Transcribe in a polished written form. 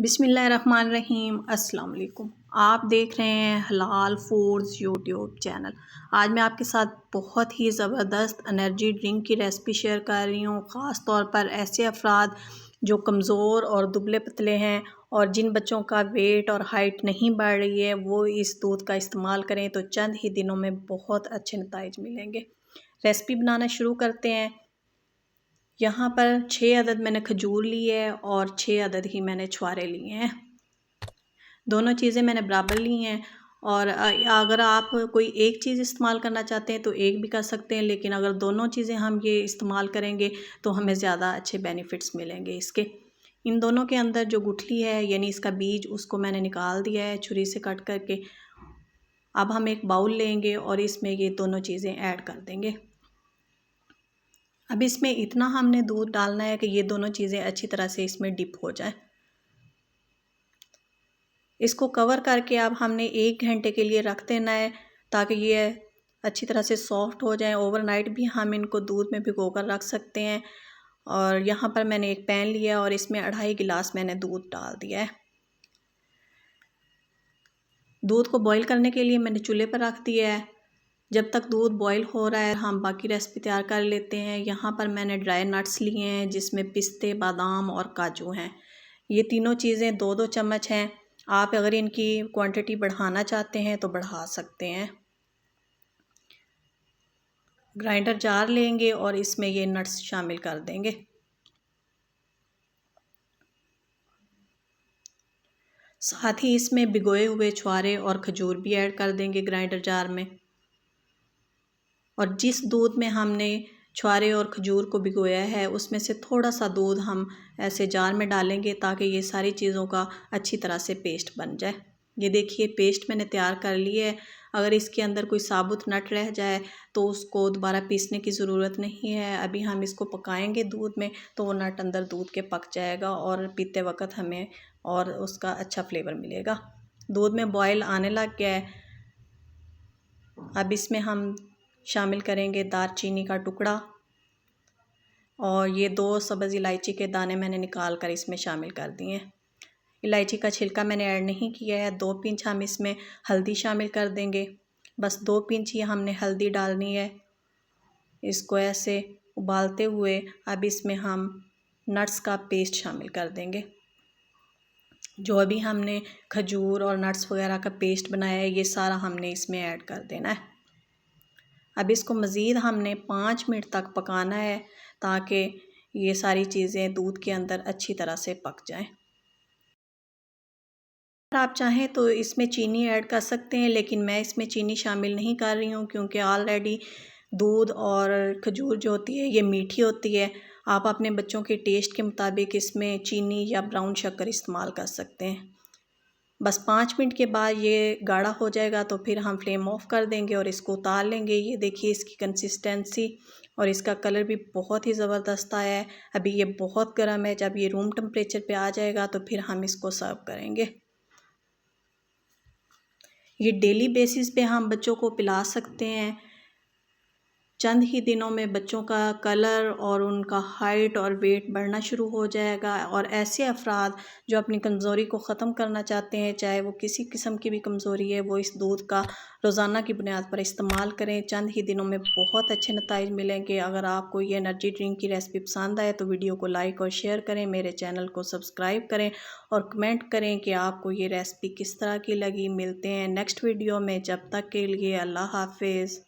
बिस्मिल्लाहिर्रहमानिर्रहीम। अस्सलाम वालेकुम। आप देख रहे हैं हलाल फूड्स यूट्यूब चैनल। आज मैं आपके साथ बहुत ही ज़बरदस्त एनर्जी ड्रिंक की रेसिपी शेयर कर रही हूँ। ख़ास तौर पर ऐसे अफराद जो कमज़ोर और दुबले पतले हैं और जिन बच्चों का वेट और हाइट नहीं बढ़ रही है, वो इस दूध का इस्तेमाल करें तो चंद ही दिनों में बहुत अच्छे नताइज मिलेंगे। रेसिपी बनाना शुरू करते हैं। यहाँ पर 6 अदद मैंने खजूर ली है और 6 अदद ही मैंने छुआरे लिए हैं। दोनों चीज़ें मैंने बराबर ली हैं और अगर आप कोई एक चीज़ इस्तेमाल करना चाहते हैं तो एक भी कर सकते हैं, लेकिन अगर दोनों चीज़ें हम ये इस्तेमाल करेंगे तो हमें ज़्यादा अच्छे बेनिफिट्स मिलेंगे इसके। इन दोनों के अंदर जो गुठली है यानी इसका बीज, उसको मैंने निकाल दिया है छुरी से कट करके। अब हम एक बाउल लेंगे और इसमें ये दोनों चीज़ें ऐड कर देंगे। अब इसमें इतना हमने दूध डालना है कि ये दोनों चीज़ें अच्छी तरह से इसमें डिप हो जाए। इसको कवर करके अब हमने 1 घंटे के लिए रख देना है ताकि ये अच्छी तरह से सॉफ्ट हो जाए। ओवरनाइट भी हम इनको दूध में भिगो कर रख सकते हैं। और यहाँ पर मैंने एक पैन लिया और इसमें 2.5 गिलास मैंने दूध डाल दिया है। दूध को बॉईल करने के लिए मैंने चूल्हे पर रख दिया है। जब तक दूध बॉईल हो रहा है हम बाकी रेसिपी तैयार कर लेते हैं। यहाँ पर मैंने ड्राई नट्स लिए हैं जिसमें पिस्ते, बादाम और काजू हैं। ये तीनों चीज़ें 2-2 चम्मच हैं। आप अगर इनकी क्वांटिटी बढ़ाना चाहते हैं तो बढ़ा सकते हैं। ग्राइंडर जार लेंगे और इसमें ये नट्स शामिल कर देंगे। साथ ही इसमें भिगोए हुए छुआरे और खजूर भी ऐड कर देंगे ग्राइंडर जार में। और जिस दूध में हमने छुआरे और खजूर को भिगोया है उसमें से थोड़ा सा दूध हम ऐसे जार में डालेंगे ताकि ये सारी चीज़ों का अच्छी तरह से पेस्ट बन जाए। ये देखिए पेस्ट मैंने तैयार कर ली है। अगर इसके अंदर कोई साबुत नट रह जाए तो उसको दोबारा पीसने की ज़रूरत नहीं है। अभी हम इसको पकाएंगे दूध में तो वो नट अंदर दूध के पक जाएगा और पीते वक्त हमें और उसका अच्छा फ्लेवर मिलेगा। दूध में बॉयल आने लग गया है। अब इसमें हम शामिल करेंगे दालचीनी का टुकड़ा और ये 2 सब्ज़ इलायची के दाने मैंने निकाल कर इसमें शामिल कर दिए हैं। इलायची का छिलका मैंने ऐड नहीं किया है। 2 पिंच हम इसमें हल्दी शामिल कर देंगे। बस 2 पिंच ही हमने हल्दी डालनी है। इसको ऐसे उबालते हुए अब इसमें हम नट्स का पेस्ट शामिल कर देंगे। जो अभी हमने खजूर और नट्स वगैरह का पेस्ट बनाया है ये सारा हमने इसमें ऐड कर देना है। अब इसको मज़ीद हमने 5 मिनट तक पकाना है ताकि ये सारी चीज़ें दूध के अंदर अच्छी तरह से पक जाएं। अगर आप चाहें तो इसमें चीनी ऐड कर सकते हैं, लेकिन मैं इसमें चीनी शामिल नहीं कर रही हूँ क्योंकि ऑलरेडी दूध और खजूर जो होती है ये मीठी होती है। आप अपने बच्चों के टेस्ट के मुताबिक इसमें चीनी या ब्राउन शक्कर इस्तेमाल कर सकते हैं। बस 5 मिनट के बाद ये गाढ़ा हो जाएगा तो फिर हम फ्लेम ऑफ कर देंगे और इसको उतार लेंगे। ये देखिए इसकी कंसिस्टेंसी और इसका कलर भी बहुत ही ज़बरदस्त आया है। अभी ये बहुत गर्म है। जब ये रूम टेम्परेचर पे आ जाएगा तो फिर हम इसको सर्व करेंगे। ये डेली बेसिस पे हम बच्चों को पिला सकते हैं। चंद ही दिनों में बच्चों का कलर और उनका हाइट और वेट बढ़ना शुरू हो जाएगा। और ऐसे अफराद जो अपनी कमज़ोरी को ख़त्म करना चाहते हैं, चाहे वो किसी किस्म की भी कमज़ोरी है, वो इस दूध का रोज़ाना की बुनियाद पर इस्तेमाल करें। चंद ही दिनों में बहुत अच्छे नताइज मिलेंगे। अगर आपको ये एनर्जी ड्रिंक की रेसिपी पसंद आए तो वीडियो को लाइक और शेयर करें, मेरे चैनल को सब्सक्राइब करें और कमेंट करें कि आपको ये रेसिपी किस तरह की लगी। मिलते हैं नेक्स्ट वीडियो में, जब तक के लिए अल्लाह हाफिज़।